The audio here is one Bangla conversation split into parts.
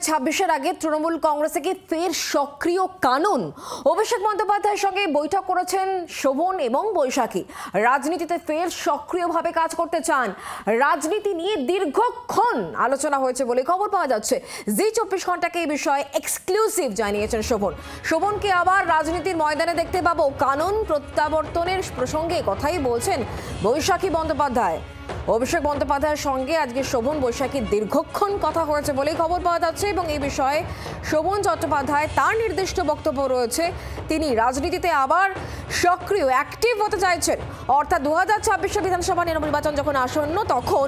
ছাব্বিশের আগে তৃণমূল কংগ্রেসে কি ফের সক্রিয় কানুন? অভিষেক বন্দ্যোপাধ্যায়ের সঙ্গে বৈঠক করেছেন শোভন এবং বৈশাখী। রাজনীতিতে ফের সক্রিয়ভাবে কাজ করতে চান। রাজনীতি নিয়ে দীর্ঘক্ষণ আলোচনা হয়েছে বলে খবর পাওয়া যাচ্ছে। জি24 ঘন্টাকে এই বিষয়ে এক্সক্লুসিভ জানিয়েছেন শোভন। শোভনকে আবার রাজনীতির ময়দানে দেখতে পাবো। কানুন প্রত্যাবর্তনের প্রসঙ্গে কথাই বলছেন বৈশাখী বন্দ্যোপাধ্যায়। অভিষেক বন্দ্যোপাধ্যায়ের সঙ্গে আজকে শোভন বৈশাখীর দীর্ঘক্ষণ কথা হয়েছে বলেই খবর পাওয়া যাচ্ছে এবং এই বিষয়ে শোভন চট্টোপাধ্যায় তার নির্দিষ্ট বক্তব্য রয়েছে। তিনি রাজনীতিতে আবার সক্রিয় অ্যাক্টিভ হতে চাইছেন। অর্থাৎ 2026 বিধানসভা নির্বাচন যখন আসন্ন তখন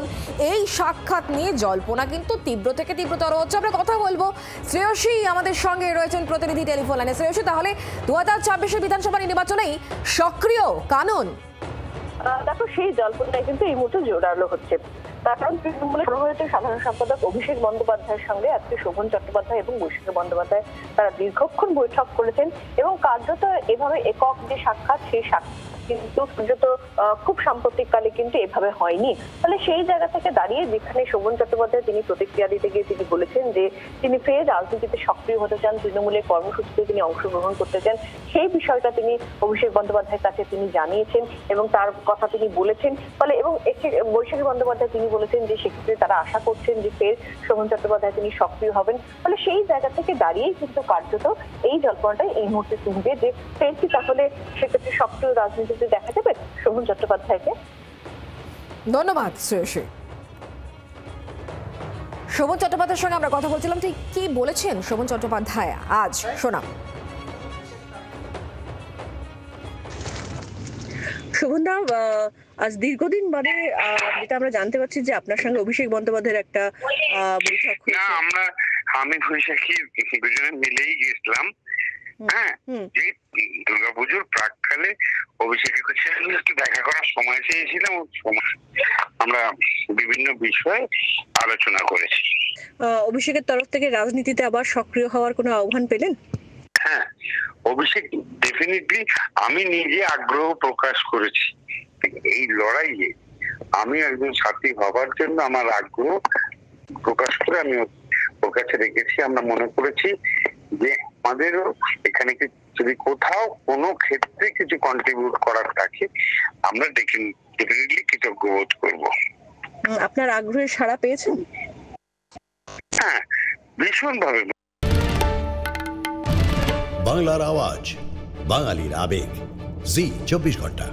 এই সাক্ষাৎ নিয়ে জল্পনা কিন্তু তীব্র থেকে তীব্রতর হচ্ছে। আমরা কথা বলবো। শ্রেয়সী আমাদের সঙ্গে রয়েছেন প্রতিনিধি টেলিফোন লাইনে। শ্রেয়সী, তাহলে 2026 বিধানসভা নির্বাচনেই সক্রিয় কানুন? দেখো, সেই জল্পনাটাই কিন্তু এই মুহূর্তে জোরালো হচ্ছে। তার কারণ তৃণমূলের সভাপতি সাধারণ সম্পাদক অভিষেক বন্দ্যোপাধ্যায়ের সঙ্গে আজকে শোভন চট্টোপাধ্যায় এবং বৈশাখী বন্দ্যোপাধ্যায় তারা দীর্ঘক্ষণ বৈঠক করেছেন এবং কার্যত এভাবে একক যে সাক্ষাৎ, সেই সাক্ষাৎ কিন্তু খুব সাম্প্রতিককালে কিন্তু এভাবে হয়নি। ফলে সেই জায়গা থেকে দাঁড়িয়ে যেখানে শোভন চট্টোপাধ্যায় তিনি প্রতিক্রিয়া দিতে গিয়ে তিনি বলেছেন যে তিনি ফের রাজনীতিতে সক্রিয় হতে চান, তৃণমূলের কর্মসূচিতে তিনি অংশগ্রহণ করতে চান, সেই বিষয়টা তিনি অভিষেক বন্দ্যোপাধ্যায়ের কাছে তিনি জানিয়েছেন এবং তার কথা তিনি বলেছেন। ফলে এবং বৈশাখী বন্দ্যোপাধ্যায় তিনি বলেছেন যে সেক্ষেত্রে তারা আশা করছেন যে ফের শোভন চট্টোপাধ্যায় তিনি সক্রিয় হবেন। ফলে সেই জায়গা থেকে দাঁড়িয়েই কিন্তু কার্যত এই জল্পনাটাই এই মুহূর্তে তুলবে যে ফের কি তাহলে সেক্ষেত্রে সক্রিয় রাজনীতিতে দেখা যাবে শোভন চট্টোপাধ্যায়কে। ধন্যবাদ শ্রেয়সী। শোভন চট্টোপাধ্যায়ের সঙ্গে আমরা কথা বলছিলাম। ঠিক কি বলেছেন শোভন চট্টোপাধ্যায় আজ শোনাম। শোভনদা, আজ দীর্ঘদিন বাদে যেটা আমরা জানতে পারছি যে আপনার সঙ্গে অভিষেক বন্দ্যোপাধ্যায়ের একটা বৈঠক হয়েছে। আমি বৈশাখী দুজনে মিলেই গেছিলাম। হ্যাঁ, যে দুর্গাপুজোর প্রাককালে অভিষেকের কাছে একটু দেখা করার সময় চেয়েছিলাম। আমরা বিভিন্ন বিষয়ে আলোচনা করেছি। অভিষেকের তরফ থেকে রাজনীতিতে আবার সক্রিয় হওয়ার কোনো আহ্বান পেলেন? হ্যাঁ, অভিষেক ডেফিনেটলি, আমি নিজে আগ্রহ প্রকাশ করেছি এই লড়াইয়ে। আমি একজন সাথী হবার জন্য আমার আগ্রহ প্রকাশ করে আমি ওর কাছে রেখেছি। আমরা মনে করেছি যে আমাদেরও এখানে যদি কোথাও কোনো ক্ষেত্রে কিছু কন্ট্রিবিউট করার থাকে আমরা ডেফিনেটলি কৃতজ্ঞ বোধ করবো। আপনার আগ্রহের সাড়া পেয়েছেন? হ্যাঁ, ভীষণ ভাবে। বাংলার আওয়াজ, বাঙালির আবেগ, জি24 ঘন্টা।